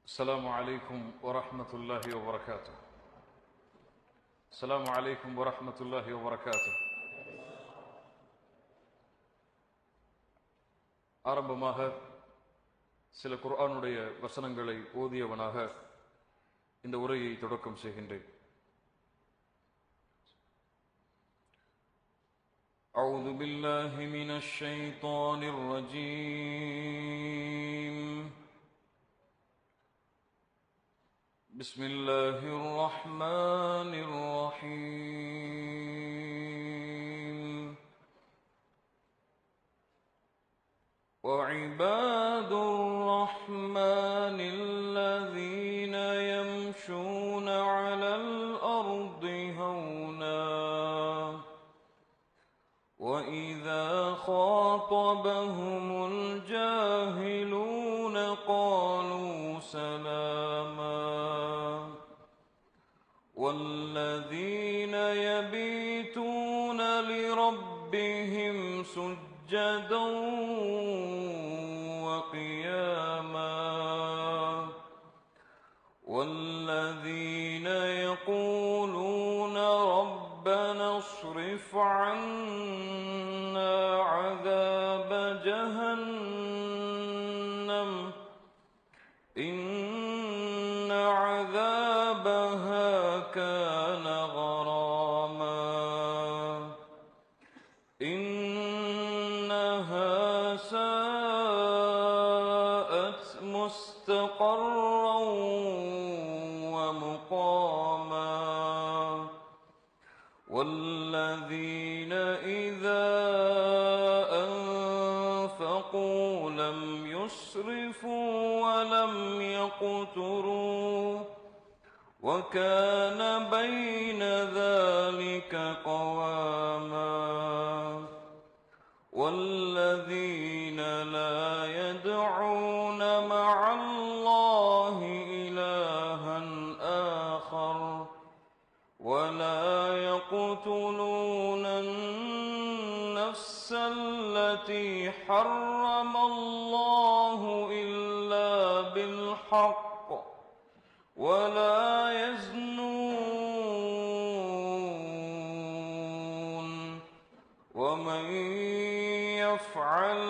السلام عليكم ورحمة الله وبركاته. السلام عليكم ورحمة الله وبركاته. ஆரம்பமாக சில குர்ஆனுடைய வசனங்களை ஓதியவனாக இந்த உரையை தொடக்கம் செய்கின்றேன். أعوذ بالله من الشيطان الرجيم. بسم الله الرحمن الرحيم. وعباد الرحمن الذين يمشون على الأرض هونا وإذا خاطبهم الجاهلون قالوا سلاما والذين يبيتون لربهم سجدا وقياما والذين يقولون ربنا اصرف عنا عذاب جهنم إن عذابها كان غراما إنها ساءت مستقرا ومقاما والذين إذا أنفقوا لم يسرفوا ولم يقتروا وكان بين ذلك قواما والذين لا يدعون مع الله إلها آخر ولا يقتلون النفس التي حرم الله إلا بالحق ولا يزنون ومن يفعل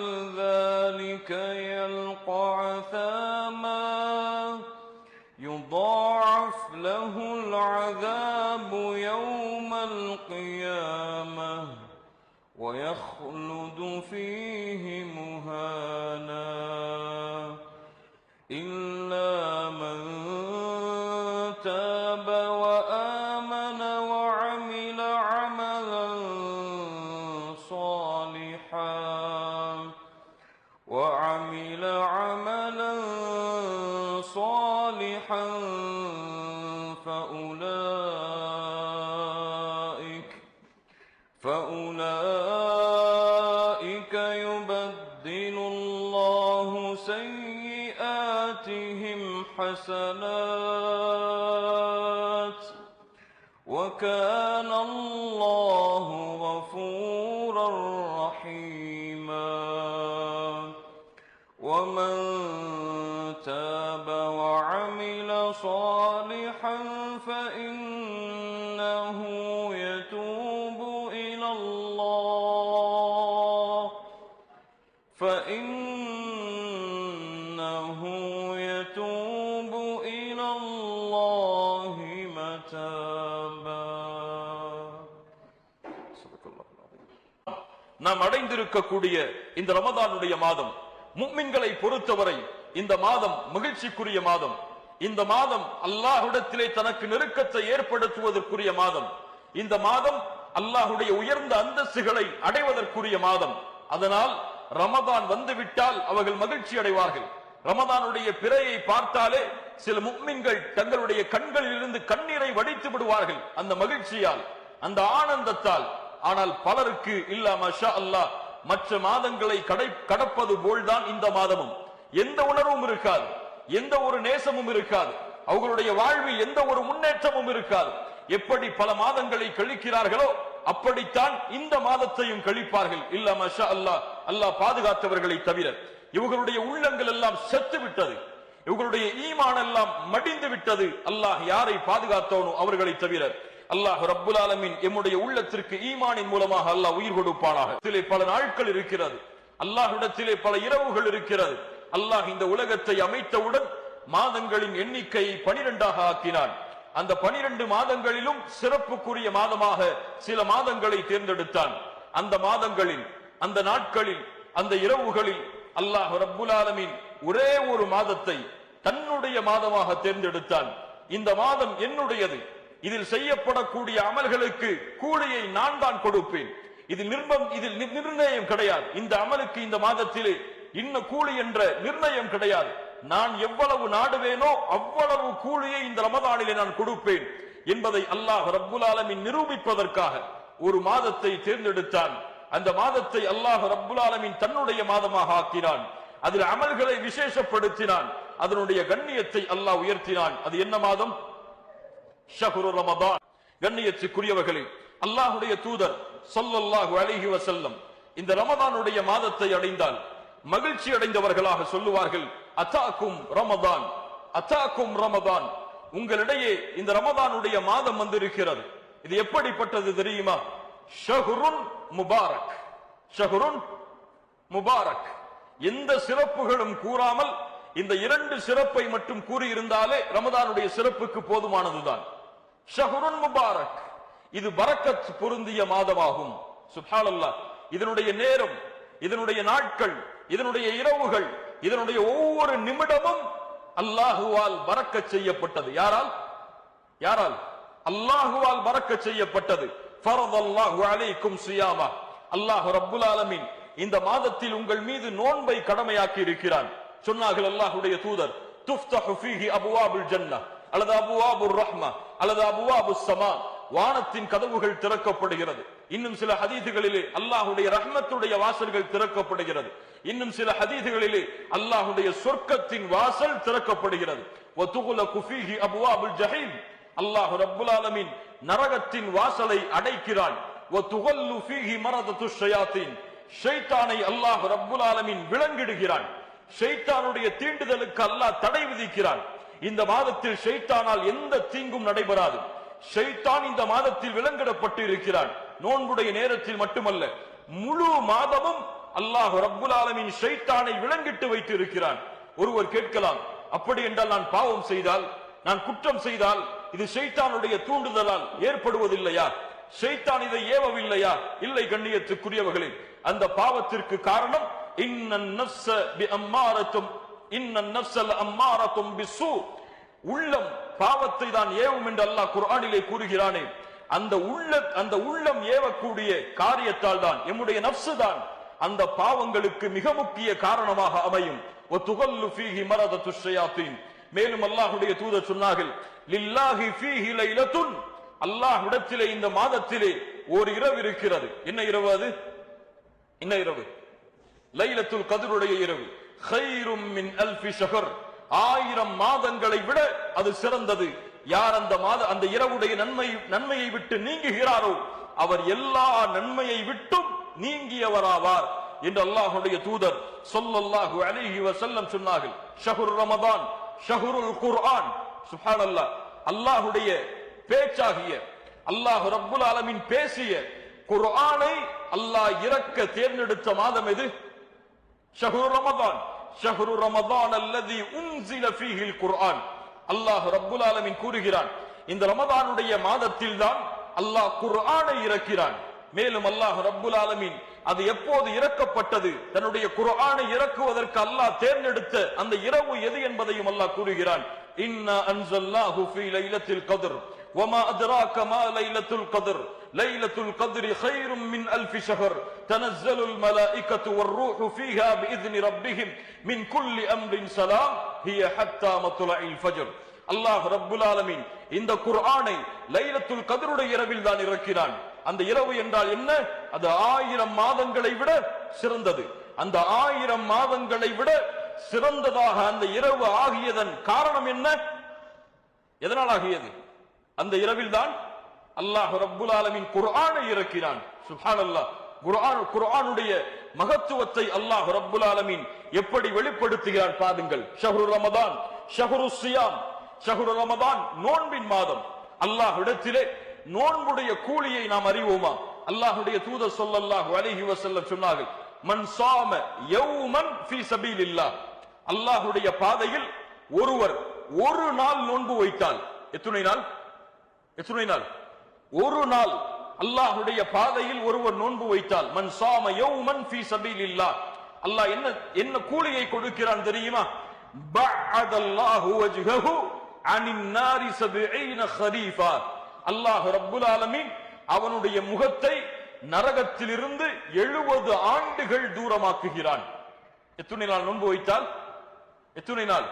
ذلك يلقى عثاما يضاعف له العذاب يوم القيامة ويخلد فيه مهانا إلا من تاب وآمن وعمل عملا صالحا فأولئك يبدل الله سيئاتهم حسنات وكان الله غفورا رحيما ومن تاب وعمل صالحا فإنه يتوب إلى الله متابا. நாம் அடைந்திருக்கக்கூடிய இந்த ரமதானுடைய மாதம் முஃமின்களை பொறுத்தவரை இந்த மாதம் மகிழ்ச்சிக்குரிய மாதம். இந்த மாதம் அல்லாஹ்விடத்திலே தனக்கு நெருக்கத்தை ஏற்படுத்துவதற்குரிய மாதம். இந்த மாதம் அல்லாஹ்வுடைய உயர்ந்த அந்தஸ்துகளை அடைவதற்குரிய மாதம். அதனால் ரமதான் வந்துவிட்டால் அவர்கள் மகிழ்ச்சி அடைவார்கள். ரமதானுடைய பிறையை பார்த்தாலே சில முஃமின்கள் தங்களுடைய கண்களில் இருந்து கண்ணீரை வடித்து விடுவார்கள் அந்த மகிழ்ச்சியால், அந்த ஆனந்தத்தால். ஆனால் பலருக்கு இல்லா மஷா அல்லாஹ் மற்ற மாதங்களை கடப்பது போல்தான் இந்த மாதமும். எந்த உணர்வும் இருக்காது, எந்த ஒரு நேசமும் இருக்காது, அவர்களுடைய வாழ்வில் எந்த ஒரு முன்னேற்றமும் இருக்காது. எப்படி பல மாதங்களை கழிக்கிறார்களோ அப்படித்தான் இந்த மாதத்தையும் கழிப்பார்கள். இல்ல மஷா அல்லாஹ், அல்லாஹ் பாதுகாத்தவர்களை தவிர. இவர்களுடைய உள்ளங்கள் எல்லாம் செத்து விட்டது. இவர்களுடைய ஈமான் எல்லாம் மடிந்து விட்டது. அல்லாஹ் யாரை பாதுகாத்தவனோ அவர்களை தவிர. அல்லாஹ் ரப்புல் ஆலமீன் எம்முடைய உள்ளத்திற்கு ஈமானின் மூலமாக அல்லாஹ் உயிர் கொடுப்பானாக. இதிலே பல நாட்கள் இருக்கிறது, அல்லாஹ்விடத்திலே பல இரவுகள் இருக்கிறது. அல்லாஹ் இந்த உலகத்தை அமைத்தவுடன் மாதங்களின் எண்ணிக்கையை 12ஆக ஆக்கினான். அந்த 12 மாதங்களிலும் சிறப்புக்குரிய மாதமாக சில மாதங்களை தேர்ந்தெடுத்தான். அந்த மாதங்களில், அந்த நாட்களில், அந்த இரவுகளில் அல்லாஹ் ரப்புல் ஆலமீன் ஒரே ஒரு மாதத்தை தன்னுடைய மாதமாக தேர்ந்தெடுத்தான். இந்த மாதம் என்னுடையது, இதில் செய்யப்படக்கூடிய அமல்களுக்கு கூலியை நான் தான் கொடுப்பேன். இதில் நிர்ணயம் கிடையாது. இந்த அமலுக்கு இந்த மாதத்திலே இன்ன கூலி என்ற நிர்ணயம் கிடையாது. நான் எவ்வளவு நாடுவேனோ அவ்வளவு கூலியை இந்த ரமதானிலே நான் கொடுப்பேன் என்பதை அல்லாஹ் ரப்புல் ஆலமீன் நிரூபிப்பதற்காக ஒரு மாதத்தை தேர்ந்தெடுத்தான். அந்த மாதத்தை அல்லாஹ் ரப்புல் ஆலமீன் தன்னுடைய மாதமாக ஆக்கினான். அதில் அமல்களை விசேஷப்படுத்தினான். அதனுடைய கண்ணியத்தை அல்லாஹ் உயர்த்தினான். அது என்ன மாதம்? ஷஹ்ரு ரமதான். கண்ணியத்துக்குரியவர்களே, அல்லாஹ்வுடைய தூதர் ஸல்லல்லாஹு அலைஹி வஸல்லம் இந்த ரமதானுடைய மாதத்தை அடைந்தால் மகிழ்ச்சி அடைந்தவர்களாக சொல்லுவார்கள், அத்தாக்கும் ரமதான், அத்தாக்கும் ரமதான். உங்களிடையே இந்த ரமதானுடைய மாதம் வந்திருக்கிறது. இது எப்படிப்பட்டது தெரியுமா? ஷஹ்ருன் முபாரக், ஷஹ்ருன் முபாரக். எந்த சிறப்புகளும் கூறாமல் இந்த 2 சிறப்பை மட்டும் கூறியிருந்தாலே ரமதானுடைய சிறப்புக்கு போதுமானதுதான். ஷஹ்ருன் முபாரக், இது பரக்கத் பொருந்திய மாதமாகும். சுப்ஹானல்லாஹ். இதனுடைய நேரம், இதனுடைய நாட்கள், இதனுடைய இரவுகள், இதனுடைய ஒவ்வொரு நிமிடமும் அல்லாஹுவால் பரக்கத் செய்யப்பட்டது. யாரால்? யாரால்? அல்லாஹுவால் பரக்கத் செய்யப்பட்டது. ஃபரதல்லாஹு அலைக்கும் ஸியாமா. அல்லாஹ் ரப்புல் ஆலமீன் இந்த மாதத்தில் உங்கள் மீது நோன்பை கடமையாக்கி இருக்கிறான். சொன்னார்கள் அல்லாஹ்வுடைய தூதர், துஃப்தஹு ஃபீஹி அபுவாபுல் ஜன்னah அல்லது அபுவாபுர் ரஹ்மா அல்லது அபுவாபுஸ் ஸமா. வானத்தின் கதவுகள் திறக்கப்படுகிறது. இன்னும் சில ஹதீதுகளிலே அல்லாஹ்வுடைய ரஹ்மத்துடைய வாசல்கள் திறக்கப்படுகிறது. இன்னும் சில ஹதீதுகளிலே அல்லாஹ்வுடைய சொர்க்கத்தின் வாசல் திறக்கப்படுகிறது. வதுகுலகு ஃபீஹி அபுவாபுல் ஜஹீம். அல்லாஹ் ரப்புல் ஆலமீன் நரகத்தின் வாசலை அடைக்கிறான். வதுகல்லு ஃபீஹி மரதத்துஷ் ஷயாத்தீன். ஷைத்தானை அல்லாஹ் ரப்புல் ஆலமீன் விலங்கிடுகிறான். ஷைத்தானுடைய தீண்டுதலுக்கு அல்லாஹ் தடை விதிக்கிறான். இந்த மாதத்தில் ஷைத்தானால் எந்த தீங்கும் நடைபெறாது. ஷைத்தான் இந்த மாதத்தில் விலங்கிடப்பட்டு இருக்கிறான். நோன்புடைய நேரத்தில் மட்டுமல்ல, முழு மாதமும் அல்லாஹ் ரப்புல் ஆலமீன் ஷைத்தானை விலங்கிட்டு வைத்து இருக்கிறான். ஒருவர் கேட்கலாம், அப்படி என்றால் நான் பாவம் செய்தால், நான் குற்றம் செய்தால் இது ஷைத்தானுடைய தூண்டுதலால் ஏற்படுவதில்லையா? ஷைத்தான் இதை ஏவவில்லையா? இல்லை கண்ணியத்துக்குரியவர்களே, அந்த பாவத்திற்கு காரணம் இன்னன் நஃப்ஸ பிஅம்மாரத்தும் இன்னன் நஃப்ஸல் அம்மாரத்தும் பிஸ்ஸூ. உள்ளம் பாவத்தை தான் ஏவும் என்று அல்லாஹ் குர்ஆனிலே கூறுகிறானே, அந்த உள்ளம் ஏவக்கூடிய காரியத்தால் தான், எம்முடைய நஃப்ஸ் தான் அந்த பாவங்களுக்கு மிக முக்கிய காரணமாக அமையும். வதுகல்லு ஃபீஹி மரதத்துஷ் ஷயாத்தீன். மேலும் அல்லாஹ்வுடைய தூதர் சொன்னார்கள், லில்லாஹி ஃபீஹி லைலத்துன். அல்லாஹ்விடத்திலே இந்த மாதத்திலே ஒரு இரவு இருக்கிறது. என்ன இரவு அது? என்ன இரவு? லைலத்துல் கத்ருடைய இரவு. கைரும் மின் அல்ஃபி ஷஹர். 1000 மாதங்களை விட அது சிறந்தது. யார் அந்த இரவுடைய நன்மையை விட்டு நீங்குகிறாரோ அவர் எல்லா நன்மையை விட்டும் நீங்கியவராவார் என்று அல்லாஹ்வுடைய தூதர் ஸல்லல்லாஹு அலைஹி வஸல்லம் சொன்னார்கள். ஷஹ்ரு ரமதான் ஷஹ்ருல் குர்ஆன். சுப்ஹானல்லாஹ். அல்லாஹ்வுடைய பேச்சாகிய, அல்லாஹ் ரப்புல் ஆலமீன் பேசிய குர்ஆனை அல்லாஹ் இறக்க தேர்ந்தெடுத்த மாதம் எது? ஷஹ்ரு ரமதான். ஷஹ்ரு ரமதான் அல்லதி உன்சில ஃபீஹில் குர்ஆன். அல்லாஹ் ரப்புல் ஆலமீன் கூறுகிறான், இந்த ரமதானுடைய மாதத்தில் தான் அல்லாஹ் குர்ஆனை இறக்கிறான். மேலும் அல்லாஹ் ரப்புல் ஆலமீன் அது எப்போது இறக்கப்பட்டது, தன்னுடைய குர்ஆனை இறக்குவதற்கு அல்லாஹ் தேர்ந்தெடுத்த அந்த இரவு எது என்பதையும் அல்லாஹ் கூறுகிறான். இன்னா அன்ஸல்னாஹு ஃபீ லைலத்தில் கத்ர் வமா அத்ராக மா லைலத்துல் கத்ர் லைலத்துல் கத்ரி கைரும் மின் அல்ஃபி ஷஹர் தனஸ்ஸலுல் மலாயிகத்து வர்ரூஹு ஃபீஹா பிஇذن ரப்பிஹிம் மின் குல்லி அம்ரின் ஸலாம் ஹிய ஹத்தா மத்லஇல் ஃபஜ்ர். அல்லாஹ் ரப்புல் ஆலமீன் இந்த குர்ஆனை லைலத்துல் கத்ருடைய இரவில் தான் இறக்கினான். அந்த இரவு என்றால் என்ன? அது 1000 மாதங்களை விட சிறந்தது. அந்த 1000 மாதங்களை விட சிறந்ததாக அந்த இரவு ஆகியதன் காரணம் என்ன? எதனால் ஆகியது? அந்த இரவில் தான் அல்லாஹ் ரப்புல் ஆலமீன் குர்ஆனை இறக்கினான். சுப்ஹானல்லாஹ். குர்ஆனுடைய மகத்துவத்தை அல்லாஹ் ரப்புல் ஆலமீன் எப்படி வெளிப்படுத்துகிறார் பாருங்கள். ஷஹ்ரு ரமதான், ஷஹ்ரு ஸியாம், ஷஹ்ரு ரமதான் நோன்பின் மாதம். அல்லாஹ்விடத்திலே நோன்புடைய கூலியை நாம் அறிவோமா? அல்லாஹ்வுடைய தூதர் ஸல்லல்லாஹு அலைஹி வஸல்லம் சொன்னார்கள், மன் ஸாம யௌமன் ஃபீ ஸபீலில்லாஹ், அல்லாஹ்வுடைய பாதையில் ஒருவர் ஒரு நாள் நோன்பு வைத்தால், எத்தனை நாள்? எத்தனை நாள்? ஒரு நாள் அல்லாஹ்வுடைய பாதையில் ஒருவர் நோன்பு வைத்தால், மன் ஸாம யௌமன் ஃபீ ஸபீலில்லாஹ், அல்லாஹ் என்ன கூலியை கொடுக்கிறான் தெரியுமா? பஅதல்லாஹு வஜ்ஹஹு அனின் நாரி 70 خريفா, அல்லாஹ் ரப்புல் ஆலமீன் அவனுடைய முகத்தை நரகத்திலிருந்து 70 ஆண்டுகள் தூரமாக்குகிறான். எத்தனை நாள் நோன்பு வைத்தால்? எத்தனை நாள்?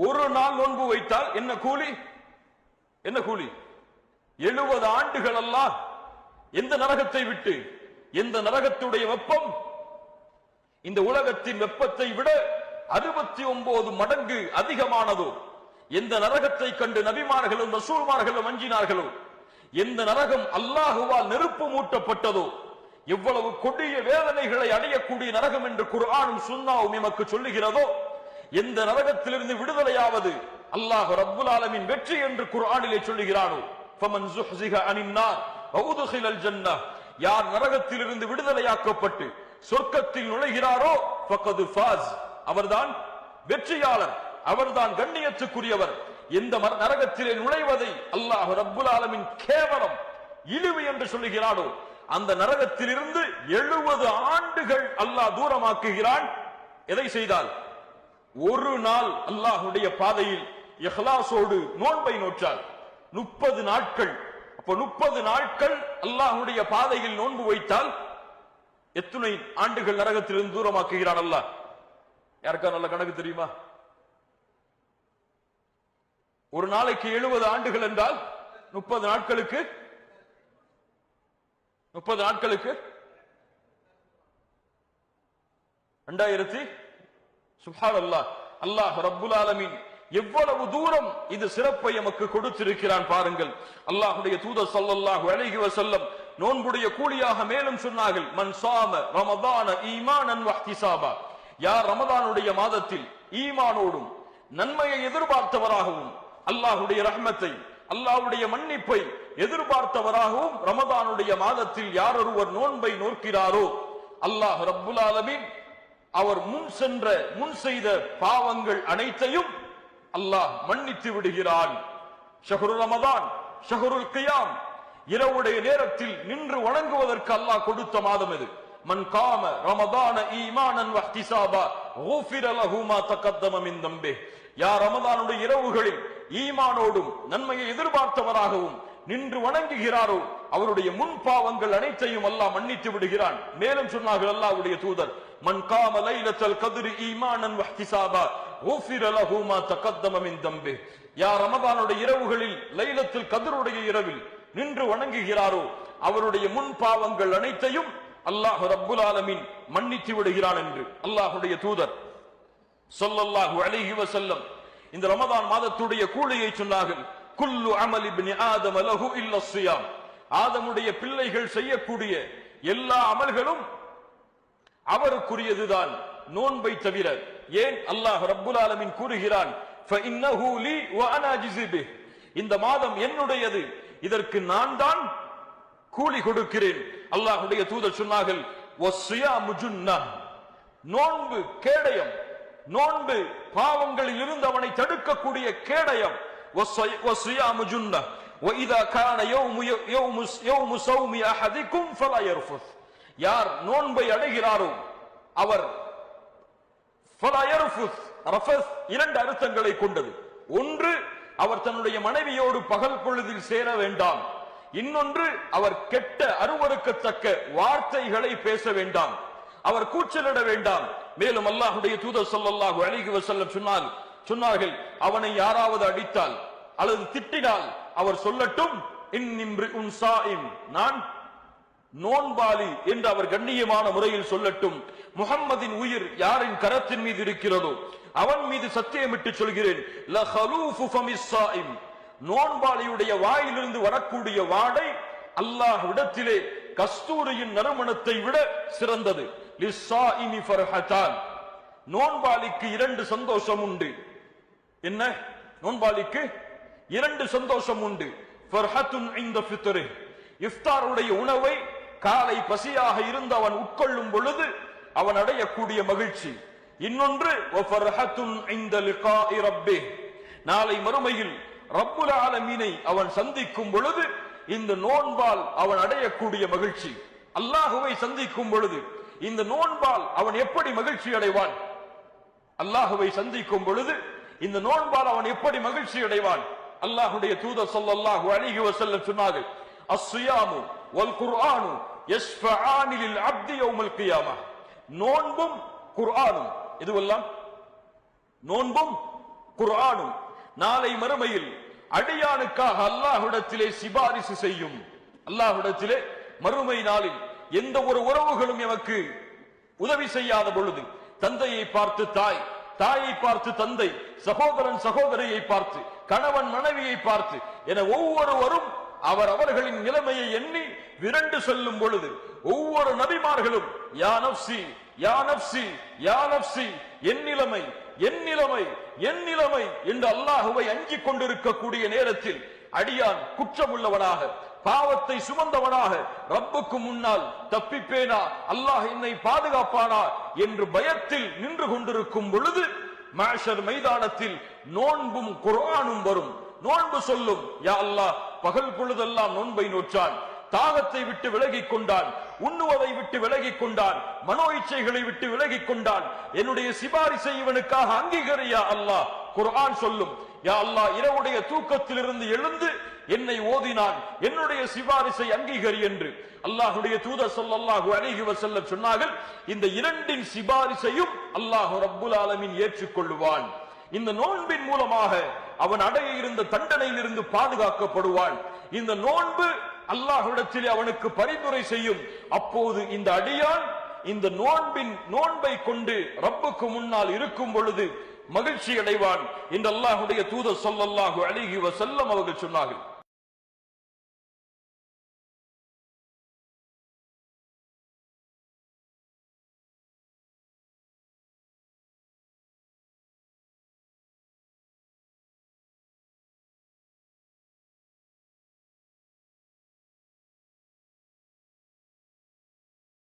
ஒரு நாள் நோன்பு வைத்தால் என்ன கூலி? என்ன கூலி? 70 ஆண்டுகள். அல்லாஹ் எந்த நரகத்தை விட்டு, எந்த நரகத்துடைய வெப்பம் இந்த உலகத்தின் வெப்பத்தை விட 69 மடங்கு அதிகமானதோ, எந்த நரகத்தை கண்டு நபிமார்களும் ரசூல்மார்களும் அஞ்சினார்களோ, எந்த நரகம் அல்லாஹுவால் நெருப்பு மூட்டப்பட்டதோ, எவ்வளவு கொடிய வேதனைகளை அடையக்கூடிய நரகம் என்று குர்ஆனும் சுன்னாவும் எமக்கு சொல்லுகிறதோ, எந்த நரகத்திலிருந்து விடுதலையாவது அல்லாஹ் ரப்புல் ஆலமீன் வெற்றி என்று குர்ஆனிலே சொல்லுகிறானோ, ஃபமன் ஸுஹ்ஸிஹ அனின் நார் வ உத்கிலல் ஜன்னஹ், யார் நரகத்திலிருந்து விடுதலையாக்கப்பட்டு சொர்க்கத்தில் நுழைகிறாரோ, ஃபகத் ஃபாஸ், அவர்தான் வெற்றியாளர், அவர்தான் கண்ணியத்துக்குரியவர். எந்த நரகத்திலே நுழைவதை அல்லாஹ் ரப்புல் ஆலமீன் கேவலம் இழிவு என்று சொல்லுகிறானோ, அந்த நரகத்திலிருந்து 70 ஆண்டுகள் அல்லாஹ் தூரமாக்குகிறான். எதை செய்தால்? ஒரு நாள் அல்லாஹ்வுடைய பாதையில் இஹ்லாஸோடு நோன்பை நோற்றால் 30 நாட்கள். அப்ப 30 நாட்கள் அல்லாஹ்வுடைய பாதையில் நோன்பு வைத்தால் எத்தனை ஆண்டுகள் நரகத்திலிருந்து தூரமாக்குகிறான் அல்லாஹ்? யாருக்கா நல்ல கணக்கு தெரியுமா? ஒரு நாளைக்கு 70 ஆண்டுகள் என்றால் 30 நாட்களுக்கு 2000. சுப்ஹானல்லாஹ். அல்லாஹ் ரப்புல் ஆலமீன் எவ்வளவு தூரம் இது சிறப்பை நமக்கு கொடுத்திருக்கிறான் பாருங்கள். அல்லாஹ்வுடைய தூதர் ஸல்லல்லாஹு அலைஹி வஸல்லம் நோன்புடைய கூலியாக மேலும் சொன்னார்கள், மன் ஸாம ரமதான ஈமானன் வஹ்திசாபா, யார் ரமதானுடைய மாதத்தில் ஈமானோடும் நன்மையை எதிர்பார்த்தவராகவும் அல்லாஹ்வுடைய ரஹ்மத்தை, அல்லாஹ்வுடைய மன்னிப்பை எதிர்பார்த்தவராகவும் ரமதானுடைய மாதத்தில் யார் ஒருவர் நோன்பை நோக்கிறாரோ, அல்லாஹ் ரப்புல் ஆலமீன் அவர் முன் செய்த பாவங்கள் அனைத்தையும் அல்லாஹ் மன்னித்து விடுகிறான். ஷஹ்ரு ரமதான், ஷஹ்ருல் கியாம், இரவுடைய நேரத்தில் நின்று வணங்குவதற்கு அல்லாஹ் கொடுத்த மாதம் இது. மன் காம ரமதான ஈமானன் வஹ்திசாபா குஃபிர லஹு மா தகத்தம மின் தம்பிஹ், யார் ரமதானுடைய இரவுகளில் ஈமானோடும் நன்மையை எதிர்பார்த்தவராகவும் நின்று வணங்குகிறாரோ, அவருடைய முன் பாவங்கள் அனைத்தையும் அல்லாஹ் மன்னித்து விடுகிறான். மேலும் சொன்னார்கள் அல்லாஹ்வுடைய தூதர், மன் காம லைலத்துல் கத்ரி ஈமானன் வஹ்திசாபா குஃபிர லஹு மா தகத்தம மின் தம்பிஹ், யார் ரமதானுடைய இரவுகளில் லைலத்துல் கத்ருடைய இரவில் நின்று வணங்குகிறாரோ, அவருடைய முன் பாவங்கள் அனைத்தையும் அல்லாஹ் ரப்புல் ஆலமீன் மன்னித்து விடுகிறான் என்று அல்லாஹ்வுடைய தூதர் ஸல்லல்லாஹு அலைஹி வஸல்லம் இந்த ரமதான் மாதத்துடைய கூலியை சொன்னார்கள். குல்லு அமல் இப்னி ஆதம லஹு இல்ல ஸியாம், ஆதமுடைய பிள்ளைகள் செய்யக்கூடிய எல்லா அமல்களும் அவருக்குரியதுதான், நோன்பை தவிர. ஏன்? அல்லாஹ் ரப்புல் ஆலமீன் கூறுகிறான், ஃபஇன்னஹு லீ வ அனா அஜ்ஸி பிஹ், இந்த மாதம் என்னுடையது, இதற்கு நான் தான் கூலி கொடுக்கிறேன். அல்லாஹ்வுடைய தூதர் சொன்னார்கள், வஸ்ஸியாமு ஜுன்னஹ், நோன்பு கேடயம், நோன்பு பாவங்களில் இருந்து அவனை தடுக்கக்கூடிய கேடயம். வஸ்ஸியாமு ஜுன்னஹ் வஇதா கான யௌமு ஸௌமி அஹதிக்கும் ஃபலா யர்ஃபுஸ், யார் நோன்பை அடைகிறாரோ அவர் ஃபலா யர்ஃபுஸ், ரஃபஸ் இரண்டு அர்த்தங்களை கொண்டது. ஒன்று, அவர் தன்னுடைய மனைவியோடு பகல் பொழுதில் சேர வேண்டாம். இன்னொன்று, அவர் கெட்ட அருவருக்கத்தக்க வார்த்தைகளை பேச வேண்டாம், அவர் கூச்சலிட வேண்டாம். மேலும் அல்லாஹ்வுடைய தூதர் ஸல்லல்லாஹு அலைஹி வஸல்லம் சொன்னார்கள், அவனை யாராவது அடித்தால் அல்லது திட்டினால் அவர் சொல்லட்டும், இன்னிம்ரிஉன் ஸாயிம், நான் நோன்பாளி என்று அவர் கண்ணியமான முறையில் சொல்லட்டும். முஹம்மதின் உயிர் யாரின் கரத்தின் மீது இருக்கிறதோ அவன் மீது சத்தியமிட்டு சொல்கிறேன், லஹலூஃபு ஃபமிஸ் ஸாயிம், நோன்பாளியுடைய வாயிலிருந்து வரக்கூடிய வாடை அல்லாஹ்விடத்திலே கஸ்தூரியின் நறுமணத்தை விட சிறந்தது. லிஸ்ஸாயிமி ஃபர்ஹதான். நோன்பாளிக்கு 2 சந்தோஷம் உண்டு. என்ன? நோன்பாளிக்கு 2 சந்தோஷம் உண்டு. ஃபர்ஹத்துன் இன்த ஃபித்ரி, இஃப்தாருடைய உணவை காலை பசியாக இருந்து அவன் உட்கொள்ளும் பொழுது அவன் அடையக்கூடிய மகிழ்ச்சி. இன்னொன்று வஃபர்ஹத்துன் இன்த லிகாஇ ரப்பிஹ், நாளை மறுமையில் ரப்புல் ஆலமீனை அவன் சந்திக்கும் பொழுது இந்த நோன்பால் அவன் அடையக்கூடிய மகிழ்ச்சி. அல்லாஹுவை சந்திக்கும் பொழுது இந்த நோன்பால் அவன் எப்படி மகிழ்ச்சி அடைவான்? அல்லாஹுவை சந்திக்கும் பொழுது இந்த நோன்பால் அவன் எப்படி மகிழ்ச்சி அடைவான்? அல்லாஹ்வுடைய தூதர் ஸல்லல்லாஹு அலைஹி வஸல்லம் சொன்னார்கள், அஸ்ஸியாமு வல் குர்ஆனு யஸ்ஃபஆனி லில் அப்தி யௌமல் கியாமஹ். நோன்பும் குர்ஆனும், இதுவெல்லாம் நோன்பும் குர்ஆனும் நாளை மறுமையில் அடியானுக்காக அல்லாஹ்விடத்திலே சிபாரிசு செய்யும். அல்லாஹ்விடத்திலே மறுமை நாளில் எந்த ஒரு உறவுகளும் எமக்கு உதவி செய்யாத பொழுது, தந்தையை பார்த்து தாய், தாயை பார்த்து தந்தை, சகோதரன் சகோதரியை பார்த்து, கணவன் மனைவியை பார்த்து என ஒவ்வொருவரும் அவர்களின் நிலைமையை எண்ணி விரண்டு சொல்லும் பொழுது ஒவ்வொரு நபிமார்களும் யா நஃப்ஸி யா நஃப்ஸி யா நஃப்ஸி, என் நிலைமை என் நிலைமை என் நிலைமை என்று அல்லாஹுவை அஞ்சிக் கொண்டிருக்கக்கூடிய நேரத்தில் அடியான் குற்றமுள்ளவனாக, பாவத்தை சுமந்தவனாக ரப்புக்கு முன்னால் தப்பிப்பேனா, அல்லாஹ் என்னை பாதுகாப்பானா என்று பயத்தில் நின்று கொண்டிருக்கும் பொழுது மஹ்ஷர் மைதானத்தில் நோன்பும் குர்ஆனும் வரும். நோன்பு சொல்லும், யா அல்லாஹ் பகல் பொழுதெல்லாம் நோன்பை நோற்றான், தாகத்தை விட்டு விலகிக் கொண்டான், உண்ணுவதை விட்டு விலகிக் கொண்டான், மனோ இச்சைகளை விட்டு விலகிக் கொண்டான், என்னுடைய சிபாரிசை இவனுக்காக அங்கீகரியா அல்லாஹ். குர்ஆன் சொல்லும், யா அல்லாஹ் இரவுடைய தூக்கத்திலிருந்து எழுந்து என்னை ஓதினான், என்னுடைய சிபாரிசை அங்கீகரி என்று. அல்லாஹ்வுடைய தூதர் ஸல்லல்லாஹு அலைஹி வஸல்லம் சொன்னார்கள், இந்த 2 சிபாரிசையும் அல்லாஹ் ரப்புல் ஆலமீன் ஏற்றுக்கொள்வான். இந்த நோன்பின் மூலமாக அவன் அடைய இருந்த தண்டனையிலிருந்து பாதுகாக்கப்படுவான். இந்த நோன்பு அல்லாஹ்விடத்தில் அவனுக்கு பரிந்துரை செய்யும். அப்போது இந்த அடியான் இந்த நோன்பை கொண்டு ரப்புக்கு முன்னால் இருக்கும் பொழுது மகிழ்ச்சி அடைவான் என்று அல்லாஹ்வுடைய தூதர் ஸல்லல்லாஹு அலைஹி வஸல்லம் அவர்கள் சொன்னார்கள்.